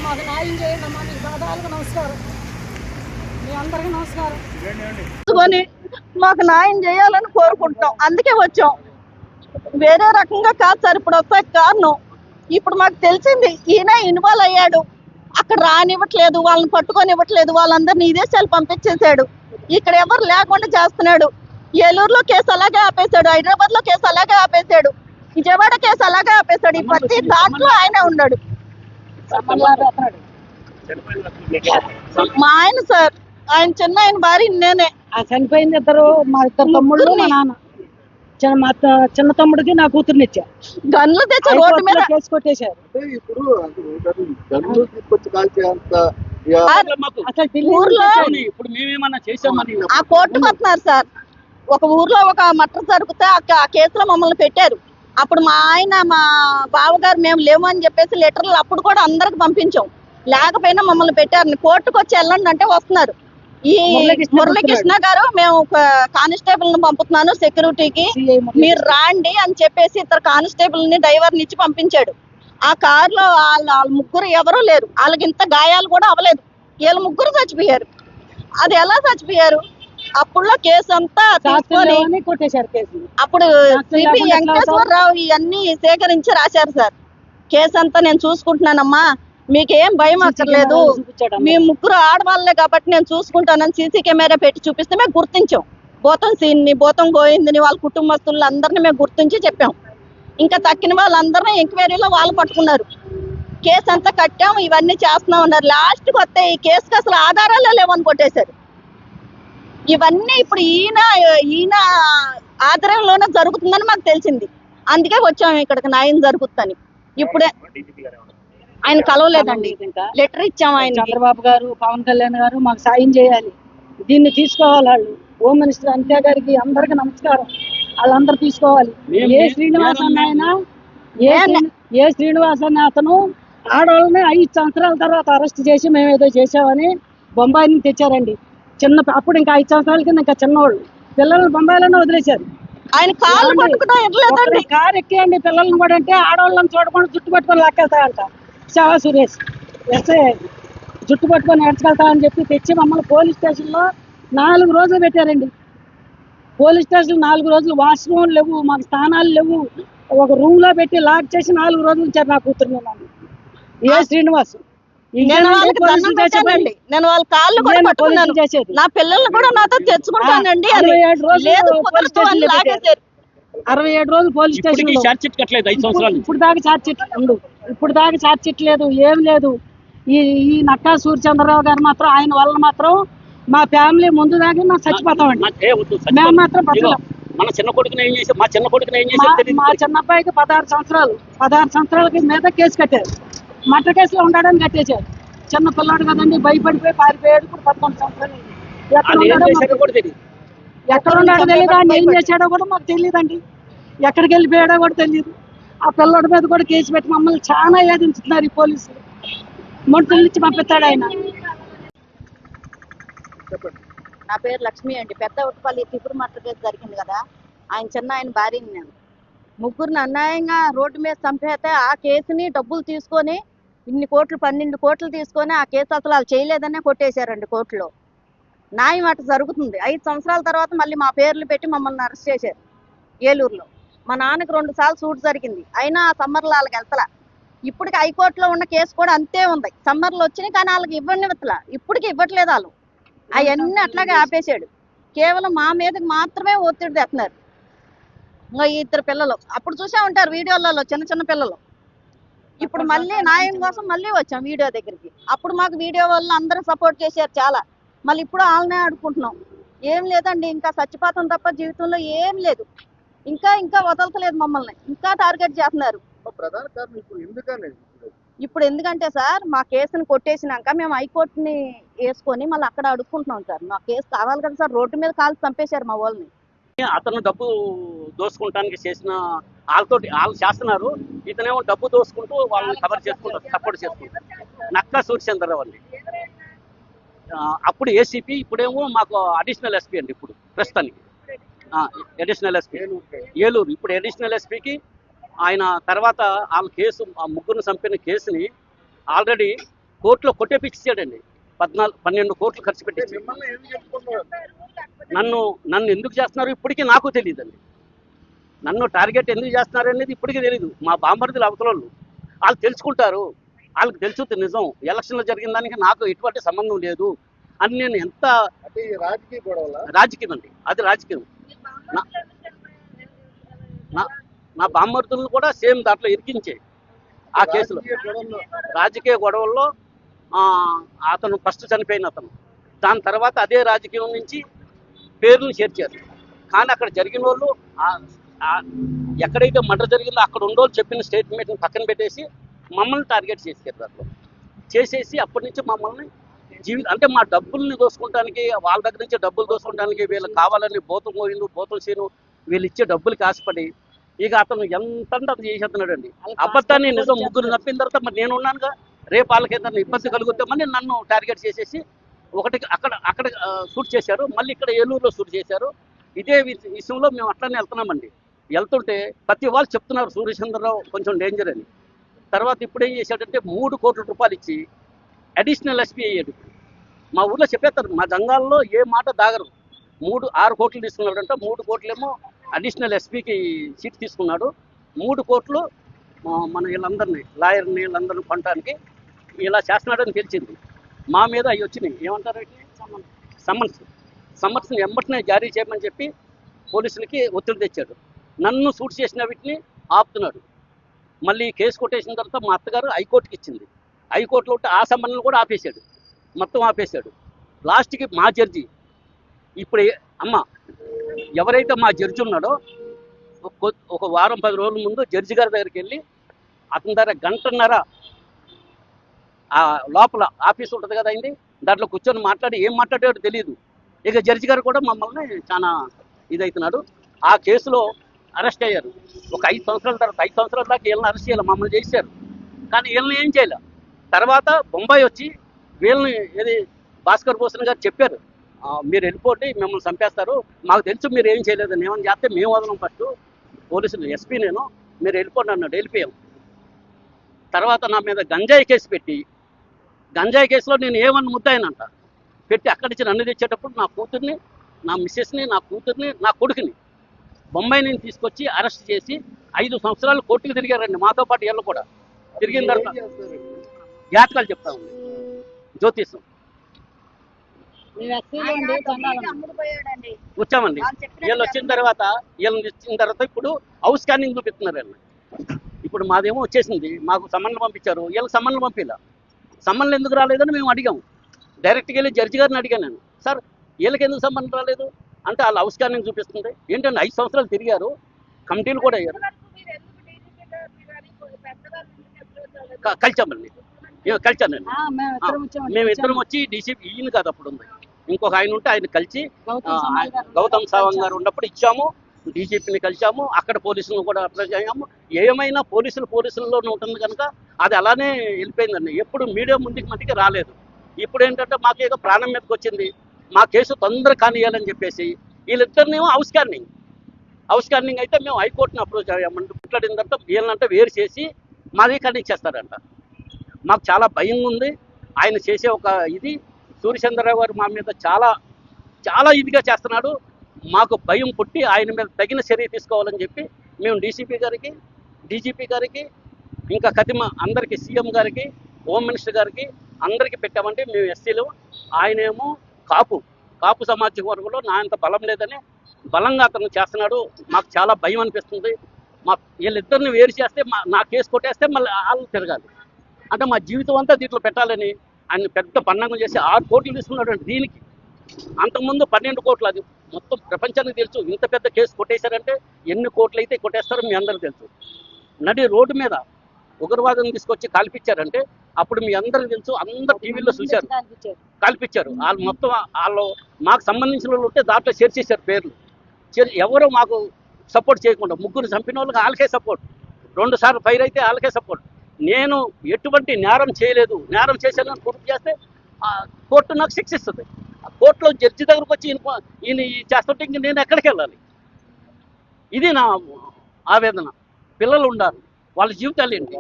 మాకు న్యాయం చేయండి అమ్మా. మీ పాదాలకు నమస్కారం, మీ అందరికీ నమస్కారం. మాకు న్యాయం చేయాలని కోరుకుంటున్నాం, అందుకే వచ్చాం. వేరే రకంగా కాదు సార్ ఇప్పుడు వస్తే కారణం. ఇప్పుడు మాకు తెలిసింది ఈయన ఇన్వాల్వ్ అయ్యాడు, అక్కడ రానివ్వట్లేదు, వాళ్ళని పట్టుకొని ఇవ్వట్లేదు, వాళ్ళందరినీ విదేశాలు పంపించేశాడు, ఇక్కడ ఎవరు లేకుండా చేస్తున్నాడు. ఏలూరులో కేసు అలాగే ఆపేశాడు, హైదరాబాద్ లో కేసు అలాగే ఆపేశాడు, విజయవాడ కేసు అలాగే ఆపేశాడు. ఈ ప్రతి దాంట్లో ఆయనే ఉన్నాడు. మా ఆయన సార్, ఆయన చిన్న ఆయన భార్య నేనే. చనిపోయింది ఇద్దరు, మా ఇద్దరు తమ్ముడు, మా నాన్న. మా చిన్న తమ్ముడికి నా కూతురునిచ్చా, గన్లు తెచ్చి రోడ్డు మీద కేసు కొట్టేశారు. ఊర్లో ఆ కోర్టుకు వస్తున్నారు సార్. ఒక ఊర్లో ఒక మటర్ జరిగితే ఆ కేసులో మమ్మల్ని పెట్టారు. అప్పుడు మా ఆయన మా బావగారు మేము లేము అని చెప్పేసి లెటర్లు అప్పుడు కూడా అందరికి పంపించాం. లేకపోయినా మమ్మల్ని పెట్టారు. కోర్టుకు వచ్చి వెళ్ళండి అంటే వస్తున్నారు. ఈ మురళీకృష్ణ గారు మేము కానిస్టేబుల్ ని పంపుతున్నాను సెక్యూరిటీకి, మీరు రాండి అని చెప్పేసి ఇద్దరు కానిస్టేబుల్ ని డ్రైవర్ నిచ్చి పంపించాడు. ఆ కారులో వాళ్ళ ముగ్గురు ఎవరూ లేరు, వాళ్ళకి ఇంత గాయాలు కూడా అవ్వలేదు. వీళ్ళు ముగ్గురు చచ్చిపోయారు. అది ఎలా చచ్చిపోయారు? అప్పుడులో కేసు అంతా తీసుకొని కొట్టేశారు. అప్పుడు సిపి వెంకటేశ్వరరావు ఇవన్నీ సేకరించి రాశారు సార్. కేసు అంతా నేను చూసుకుంటున్నానమ్మా, మీకేం భయం అక్కర్లేదు, మీ ముగ్గురు ఆడవాళ్ళే కాబట్టి నేను చూసుకుంటానని సీసీ కెమెరా పెట్టి చూపిస్తే మేము గుర్తించాం. బోతం సీన్ని, బోతం గోవిందని, వాళ్ళ కుటుంబస్తులు అందరినీ మేము గుర్తించి చెప్పాం. ఇంకా తక్కిన వాళ్ళందరినీ ఎంక్వైరీలో వాళ్ళు పట్టుకున్నారు. కేసు అంతా కట్టాం, ఇవన్నీ చేస్తున్నాం అన్నారు. లాస్ట్కి వస్తే ఈ కేసుకి అసలు ఆధారాలే లేవని కొట్టేశారు. ఇవన్నీ ఇప్పుడు ఈయన ఆధ్వర్యంలోనే జరుగుతుందని మాకు తెలిసింది, అందుకే వచ్చాము ఇక్కడికి న్యాయం జరుగుతుందని. ఇప్పుడే ఆయన కలవలేదండి, లెటర్ ఇచ్చాము. ఆయన చంద్రబాబు గారు, పవన్ కళ్యాణ్ గారు మాకు సాయం చేయాలి, దీన్ని తీసుకోవాలి. వాళ్ళు హోమ్ మినిస్టర్ అంతే గారికి అందరికి నమస్కారం, వాళ్ళందరూ తీసుకోవాలి. ఏ శ్రీనివాస్ అన్న ఆయన, ఏ శ్రీనివాస్ అన్న అతను ఆడవాళ్ళని 5 సంవత్సరాల తర్వాత అరెస్ట్ చేసి మేము ఏదో చేసామని బొంబాయి నుంచి తెచ్చారండి. అప్పుడు ఇంకా 5 సంవత్సరాల కింద ఇంకా చిన్నవాళ్ళు పిల్లల్ని బొంబాయిలోనే వదిలేశారు. ఆయన కారు ఎక్కేయండి పిల్లల్ని కూడా అంటే ఆడవాళ్ళని చూడకుండా జుట్టు పట్టుకొని లాక్కెళ్తాయంట. శవా సురేష్ ఎస్ఐ జుట్టు పట్టుకొని నడుచుకెళ్తామని చెప్పి తెచ్చి మమ్మల్ని పోలీస్ స్టేషన్లో 4 రోజులు పెట్టారండి. పోలీస్ స్టేషన్ 4 రోజులు, వాష్రూమ్ లేవు, మాకు స్థానాలు లేవు, ఒక రూమ్ లో పెట్టి లాక్ చేసి 4 రోజులు ఉంచారు నా కూతురు. ఏ శ్రీనివాస్ నేను వాళ్ళ కాళ్ళు కూడా పట్టుకున్నాను, నా పిల్లల్ని కూడా నాతో తెచ్చుకుంటానండి. 67 రోజులు పోలీస్ స్టేషన్. ఇప్పుడు దాకా ఛార్జ్ షీట్ లేదు, ఏం లేదు. ఈ నక్కా సూర్యచంద్రరావు గారు మాత్రం, ఆయన వల్ల మాత్రం మా ఫ్యామిలీ ముందు దాకా మేము చచ్చిపోతామండి. మేము మాత్రం బతకలేం. మా చిన్న కొడుకుని ఏం చేశారు? మా చిన్న అబ్బాయికి 16 సంవత్సరాలు, 16 సంవత్సరాలకి మీద కేసు కట్టారు. మటర్ కేసులో ఉండడానికి కట్టేశారు. చిన్న పిల్లాడు కదండి, భయపడిపోయి పారిపోయాడు. ఇప్పుడు 11 సంవత్సరాలు. ఎక్కడ ఉన్నాడో తెలియదు, ఆయన ఏం చేశాడో కూడా మాకు తెలియదండి. ఎక్కడికి వెళ్ళిపోయాడో కూడా తెలియదు. ఆ పిల్లోడి మీద కూడా కేసు పెట్టి మమ్మల్ని చాలా వేధించుతున్నారు ఈ పోలీసులు. మొంటల నుంచి పంపిస్తాడు ఆయన. నా పేరు లక్ష్మి అండి. పెద్ద ఉట్టుపల్లి తిప్పుడు మటర్ కేసు జరిగింది కదా, ఆయన చిన్న ఆయన భార్యని నేను. ముగ్గురిని అన్యాయంగా రోడ్డు మీద చంపేస్తే ఆ కేసుని డబ్బులు తీసుకొని ఇన్ని కోట్లు, 12 కోట్లు తీసుకొని ఆ కేసు అసలు వాళ్ళు చేయలేదనే కొట్టేశారండి కోర్టులో. న్యాయం అటు జరుగుతుంది. 5 సంవత్సరాల తర్వాత మళ్ళీ మా పేర్లు పెట్టి మమ్మల్ని అరెస్ట్ చేశారు ఏలూరులో. మా నాన్నకి 2 సార్లు సూట్ జరిగింది, అయినా ఆ సమ్మర్లో వాళ్ళకి వెళ్తలా. ఇప్పటికి హైకోర్టులో ఉన్న కేసు కూడా అంతే ఉంది. సమ్మర్లో వచ్చినాయి కానీ వాళ్ళకి ఇవ్వనివ్వట్లా, ఇప్పటికి ఇవ్వట్లేదు వాళ్ళు. అవన్నీ అట్లాగే ఆపేశాడు. కేవలం మా మీదకి మాత్రమే ఒత్తిడి తెస్తున్నారు. ఇంకా 2 పిల్లలు అప్పుడు చూసే ఉంటారు వీడియోలలో, చిన్న చిన్న పిల్లలు. ఇప్పుడు మళ్ళీ న్యాయం కోసం మళ్ళీ వచ్చాం వీడియో దగ్గరికి. అప్పుడు మాకు వీడియో వాళ్ళు అందరూ సపోర్ట్ చేశారు చాలా. మళ్ళీ ఇప్పుడు వాళ్ళనే అడుక్కుంటున్నాం. ఏం లేదండి, ఇంకా చచ్చిపోతాం తప్ప జీవితంలో ఏం లేదు. ఇంకా వదలతలేదు మమ్మల్ని, ఇంకా టార్గెట్ చేస్తున్నారు. ఇప్పుడు ఎందుకంటే సార్, మా కేసుని కొట్టేసినాక మేము హైకోర్టుని వేసుకొని మళ్ళీ అక్కడ అడుక్కుంటున్నాం సార్. మా కేసు కావాలి కదా సార్. రోడ్డు మీద కాల్చి చంపేశారు మా వాళ్ళని. అతను డబ్బు దోసుకుంటానికి చేసిన వాళ్ళు చేస్తున్నారు, ఇతనేమో డబ్బు దోసుకుంటూ వాళ్ళని కవర్ చేసుకుంటారు, సపోర్ట్ చేసుకుంటారు. నక్కా సూర్యచంద్రరావు అండి. అప్పుడు ఏసీపీ, ఇప్పుడేమో మాకు అడిషనల్ ఎస్పీ అండి. ఇప్పుడు ప్రస్తుతానికి అడిషనల్ ఎస్పీ ఏలూరు. ఇప్పుడు అడిషనల్ ఎస్పీకి ఆయన తర్వాత వాళ్ళ కేసు, ఆ ముగ్గురిని చంపిన కేసుని ఆల్రెడీ కోర్టులో కొట్టేపిచ్చాడండి. 12 కోట్లు ఖర్చు పెట్టించి. నన్ను ఎందుకు చేస్తున్నారు ఇప్పటికీ నాకు తెలియదండి. నన్ను టార్గెట్ ఎందుకు చేస్తున్నారు అనేది ఇప్పటికీ తెలియదు. మా బాంబర్దులు అవతలోళ్ళు వాళ్ళు తెలుసుకుంటారు. వాళ్ళకి తెలుసు నిజం. ఎలక్షన్లో జరిగిన దానికి నాకు ఎటువంటి సంబంధం లేదు అని నేను ఎంత రాజకీయం అండి, అది రాజకీయం. నా బాంబర్దులను కూడా సేమ్ దాంట్లో ఇరికించే ఆ కేసులో రాజకీయ గొడవల్లో అతను ఫస్ట్ చనిపోయిన అతను, దాని తర్వాత అదే రాజకీయం నుంచి పేర్లను చేర్చారు. కానీ అక్కడ జరిగిన వాళ్ళు ఎక్కడైతే మర్డర్ జరిగిందో అక్కడ ఉండోళ్ళు చెప్పిన స్టేట్మెంట్ని పక్కన పెట్టేసి మమ్మల్ని టార్గెట్ చేశారు. దాంట్లో చేసేసి అప్పటి నుంచి మమ్మల్ని అంటే మా డబ్బుల్ని దోసుకుంటానికి, వాళ్ళ దగ్గర నుంచి డబ్బులు దోసుకుంటానికి వీళ్ళు కావాలని బోతులు మోయిలు బోతులు సీను వీళ్ళు ఇచ్చే డబ్బులకి ఆశపడి ఇక అతను ఎంత అంటే అది చేసేస్తున్నాడు అండి. అబద్ధాన్ని నిజం ముగ్గురు తప్పిన తర్వాత మరి నేను ఉన్నానుగా, రేపు వాళ్ళకి ఏదైనా ఇబ్బంది కలుగుతే మళ్ళీ నన్ను టార్గెట్ చేసేసి ఒకటి అక్కడ షూట్ చేశారు, మళ్ళీ ఇక్కడ ఏలూరులో షూట్ చేశారు. ఇదే విషయంలో మేము అట్లనే వెళ్తున్నామండి. వెళ్తుంటే ప్రతి వాళ్ళు చెప్తున్నారు సూర్యచంద్రరావు కొంచెం డేంజర్ అని. తర్వాత ఇప్పుడు ఏం చేశాడంటే 3 కోట్ల రూపాయలు ఇచ్చి అడిషనల్ ఎస్పీ అయ్యాడు. మా ఊర్లో చెప్పేస్తారు, మా జంగాల్లో ఏ మాట దాగరు. 6 కోట్లు తీసుకున్నాడంట. 3 కోట్లేమో అడిషనల్ ఎస్పీకి సీట్ తీసుకున్నాడు. 3 కోట్లు మన వీళ్ళందరినీ లాయర్ని వీళ్ళందరినీ కొనడానికి ఇలా చేస్తున్నాడని తెలిసింది. మా మీద అవి వచ్చినాయి, ఏమంటారు సమ్మర్స్ని వెంబటనే జారీ చేయమని చెప్పి పోలీసులకి ఒత్తిడి తెచ్చాడు. నన్ను షూట్ చేసిన వీటిని ఆపుతున్నాడు. మళ్ళీ కేసు కొట్టేసిన తర్వాత మా అత్తగారు హైకోర్టుకి ఇచ్చింది. హైకోర్టులో ఉంటే ఆ సంబంధం కూడా ఆపేశాడు, మొత్తం ఆపేశాడు. లాస్ట్కి మా జడ్జి ఇప్పుడు ఎవరైతే మా జడ్జి ఉన్నాడో ఒక వారం 10 రోజుల ముందు జడ్జి గారి దగ్గరికి వెళ్ళి అతని దగ్గర 1.5 గంటన్నర ఆ లోపల ఆఫీస్ ఉంటుంది కదా అయింది, దాంట్లో కూర్చొని మాట్లాడి ఏం మాట్లాడాడో తెలియదు. ఇక జడ్జి గారు కూడా మమ్మల్ని చాలా ఇదవుతున్నాడు. ఆ కేసులో అరెస్ట్ అయ్యారు. ఒక 5 సంవత్సరాల తర్వాత 5 సంవత్సరాల దాకా వీళ్ళని అరెస్ట్ చేయాలి, మమ్మల్ని చేశారు. కానీ వీళ్ళని ఏం చేయలే. తర్వాత బొంబాయి వచ్చి వీళ్ళని ఏది భాస్కర్ భూషణ్ గారు చెప్పారు, మీరు వెళ్ళిపోండి మిమ్మల్ని చంపేస్తారు, మాకు తెలుసు మీరు ఏం చేయలేదని. ఏమని చేస్తే మేము వదలం ఫస్ట్ పోలీసులు ఎస్పీ నేను, మీరు వెళ్ళిపోండి అన్నాడు. వెళ్ళిపోయాం. తర్వాత నా మీద గంజాయి కేసు పెట్టి, గంజాయి కేసులో నేను ఏమన్నా ముద్దాయినంట పెట్టి అక్కడి నుంచి నన్ను తెచ్చేటప్పుడు నా కూతుర్ని, నా మిస్సెస్ని, నా కూతుర్ని, నా కొడుకుని బొంబాయి నుంచి తీసుకొచ్చి అరెస్ట్ చేసి 5 సంవత్సరాలు కోర్టుకు తిరిగారండి. మాతో పాటు వీళ్ళు కూడా తిరిగిన తర్వాత జాతకాలు చెప్తా ఉంది, జ్యోతిషం వచ్చామండి. వీళ్ళు వచ్చిన తర్వాత ఇప్పుడు హౌస్ స్కానింగ్ చూపిస్తున్నారు వీళ్ళు. ఇప్పుడు మాదేమో వచ్చేసింది, మాకు సమ్మన్లు పంపించారు, వీళ్ళకి సమ్మన్లు పంపిలా. సమ్మన్లు ఎందుకు రాలేదని మేము అడిగాము. డైరెక్ట్గా వెళ్ళి జడ్జి గారిని అడిగాను నేను, సార్ వీళ్ళకి ఎందుకు సమ్మన్లు రాలేదు అంటే వాళ్ళు హౌస్ స్కానింగ్ చూపిస్తుంది. ఏంటంటే 5 సంవత్సరాలు తిరిగారు, కమిటీలు కూడా అయ్యారు. కలిసామండి, కలిసానండి. మేమిద్దరం వచ్చి డీసీపీ ఈయన కాదు అప్పుడు ఉంది, ఇంకొక ఆయన ఉంటే ఆయన కలిసి గౌతమ్ సావంగ్ గారు ఉన్నప్పుడు ఇచ్చాము. డీజీపీని కలిసాము, అక్కడ పోలీసులను కూడా అప్రోచ్ అయ్యాము. ఏమైనా పోలీసుల్లోనే ఉంటుంది కనుక అది అలానే వెళ్ళిపోయిందండి. ఎప్పుడు మీడియా మధ్యకి రాలేదు. ఇప్పుడు ఏంటంటే మాకు ఏదో ప్రాణం మీదకి వచ్చింది, మా కేసు తొందర కానియాలని చెప్పేసి వీళ్ళిద్దరినేమో హౌస్ స్కానింగ్ అయితే మేము హైకోర్టుని అప్రోచ్ అయ్యామంటే మాట్లాడిన తర్వాత వీళ్ళంటే వేరు చేసి మాది ఖండించేస్తారంట. మాకు చాలా భయం ఉంది. ఆయన చేసే ఒక ఇది సూర్యచంద్రరావు గారు మా మీద చాలా చాలా ఇదిగా చేస్తున్నాడు. మాకు భయం పుట్టి ఆయన మీద తగిన చర్య తీసుకోవాలని చెప్పి మేము డీజీపీ గారికి ఇంకా కతిమ అందరికీ, సీఎం గారికి, హోమ్ మినిస్టర్ గారికి అందరికీ పెట్టామంటే మేము ఎస్సీలు, ఆయనేమో కాపు సమాజ వర్గంలో నా అంత బలం లేదని బలంగా అతను చేస్తున్నాడు. మాకు చాలా భయం అనిపిస్తుంది. వీళ్ళిద్దరిని వేరు చేస్తే నా కేసు కొట్టేస్తే మళ్ళీ వాళ్ళు తిరగాలి అంటే మా జీవితం అంతా దీంట్లో పెట్టాలని ఆయన పెద్ద పన్నంగం చేసి 6 కోట్లు తీసుకున్నాడు అండి దీనికి. అంతకుముందు 12 కోట్లు, అది మొత్తం ప్రపంచానికి తెలుసు. ఇంత పెద్ద కేసు కొట్టేశారంటే ఎన్ని కోట్లు అయితే కొట్టేస్తారో మీ అందరికీ తెలుసు. నడి రోడ్డు మీద ఉగ్రవాదం తీసుకొచ్చి కాల్పించారంటే అప్పుడు మీ అందరికీ తెలుసు, అందరు టీవీలో చూశారు. కాల్పించారు వాళ్ళు మొత్తం. వాళ్ళు మాకు సంబంధించిన వాళ్ళు ఉంటే దాంట్లో చేర్చేశారు పేర్లు. ఎవరు మాకు సపోర్ట్ చేయకుండా 3 చంపిన వాళ్ళకి వాళ్ళకే సపోర్ట్, 2 సార్లు ఫైర్ అయితే వాళ్ళకే సపోర్ట్. నేను ఎటువంటి నేరం చేయలేదు, నేరం చేశానని ప్రూఫ్ చేస్తే కోర్టు నాకు శిక్ష ఇస్తుంది. కోర్టులో జడ్జి దగ్గరకు వచ్చి ఈయన చేస్తుంటే ఇంక నేను ఎక్కడికి వెళ్ళాలి? ఇది నా ఆవేదన. పిల్లలు ఉండాలి, వాళ్ళ జీవితాలు ఏంటి?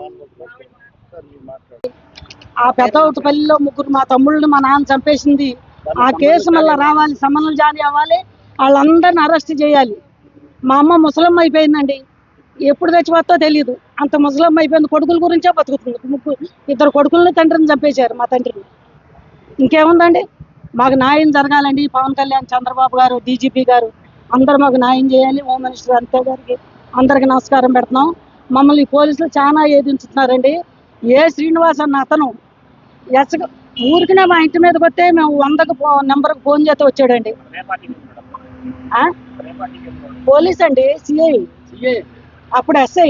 ఆ పెద్దపల్లిలో ముగ్గురు మా తమ్ముళ్ళని మా నాన్న చంపేసింది. ఆ కేసు మళ్ళీ రావాలి, సమన్లు జారీ అవ్వాలి, వాళ్ళందరిని అరెస్ట్ చేయాలి. మా అమ్మ ముసలమ్మ అయిపోయిందండి, ఎప్పుడు తెచ్చిపోతో తెలియదు. అంత ముసలమ్మ అయిపోయింది, కొడుకుల గురించే బతుకుతుంది. ఇద్దరు కొడుకుల్ని తండ్రిని చంపేశారు మా తండ్రిని. ఇంకేముందండి, మాకు న్యాయం జరగాలండి. పవన్ కళ్యాణ్, చంద్రబాబు గారు, డీజీపీ గారు అందరూ మాకు న్యాయం చేయాలి. హోమ్ మినిస్టర్ అంతే గారికి అందరికి నమస్కారం పెడుతున్నాం. మమ్మల్ని పోలీసులు చాలా ఏదించుతున్నారండి. ఏ శ్రీనివాస్ అన్న అతను ఊరికినే మా ఇంటి మీదకి వస్తే మేము 100కు నెంబర్కి ఫోన్ చేస్తే వచ్చాడండి. పోలీస్ అండి, సిఐ, అప్పుడు ఎస్ఐ.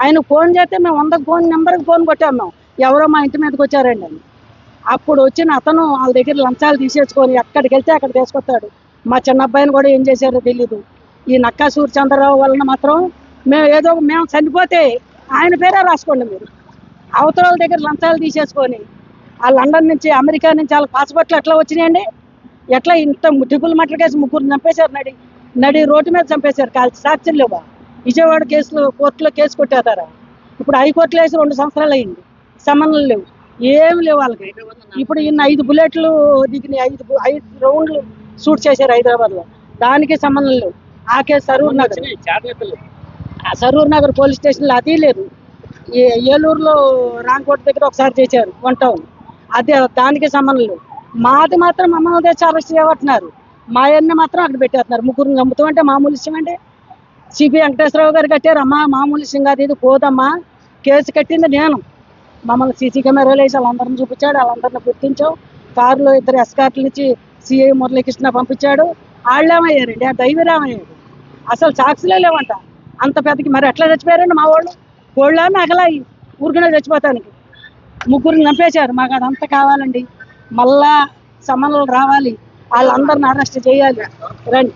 ఆయన ఫోన్ చేస్తే మేము 100కు నెంబర్కి ఫోన్ కొట్టాము. మేము ఎవరో మా ఇంటి మీదకి వచ్చారండి అని. అప్పుడు వచ్చిన అతను వాళ్ళ దగ్గర లంచాలు తీసేసుకొని ఎక్కడికి వెళ్తే అక్కడ తీసుకొస్తాడు. మా చిన్న అబ్బాయిని కూడా ఏం చేశారో తెలీదు. ఈ నక్కాసూరి చంద్రరావు వలన మాత్రం మేము చనిపోతే ఆయన పేరే రాసుకోండి మీరు. అవతల వాళ్ళ దగ్గర లంచాలు తీసేసుకొని ఆ లండన్ నుంచి, అమెరికా నుంచి వాళ్ళకి పాస్పోర్ట్లు ఎట్లా వచ్చినాయండి? ఎట్లా ఇంత ట్రిపుల్ మర్డర్ కేసు ముగ్గురు చంపేశారు. నడి రోడ్డు మీద చంపేశారు. కాల్చి సాక్ష్యం లేవా? విజయవాడ కేసులో కోర్టులో కేసు కొట్టేతారా? ఇప్పుడు హైకోర్టులో వేసి 2 సంవత్సరాలు అయింది, సమన్లు లేవు, ఏమి లేవు వాళ్ళకి. ఇప్పుడు ఈయన 5 బుల్లెట్లు దిగినాయి, 5 రౌండ్లు షూట్ చేశారు హైదరాబాద్లో, దానికి సంబంధం లేవు. ఆ కేసు సరూర్ నగర్ పోలీస్ స్టేషన్లో అది లేదు. ఏలూరులో రాంకోట్ దగ్గర ఒకసారి చేశారు, 1 టౌన్, అదే దానికి సంబంధం లేదు. మాది మాత్రం మమ్మల్ని తెచ్చి అరెస్ట్ చేయబట్టున్నారు. మా అన్ని మాత్రం అక్కడ పెట్టేస్తున్నారు. ముగ్గురు చంపుతాం అంటే మామూలు విషయం అండి. సిపి వెంకటేశ్వరరావు గారు కట్టారు. అమ్మా మామూలు విషయం కాదు ఇది, పోదమ్మా. కేసు కట్టింది నేను. మమ్మల్ని సీసీ కెమెరాలు వేసి వాళ్ళందరిని చూపించాడు, వాళ్ళందరిని గుర్తించాం. కారులో 2 ఎస్కార్ట్లు ఇచ్చి సిఐ మురళీకృష్ణ పంపించాడు. వాళ్ళేమయ్యారండి, ఆ డ్రైవరేమయ్యాడు. అసలు సాక్షులే లేవంట. అంత పెద్దకి మరి ఎట్లా చచ్చిపోయారండి మా వాళ్ళు? కోళ్ళ మెగలాయి ఊరికనే చచ్చిపోతానికి ముగ్గురిని చంపేశారు. మాకు అదంతా కావాలండి. మళ్ళా సమన్లు రావాలి, వాళ్ళందరిని అరెస్ట్ చేయాలి. రండి.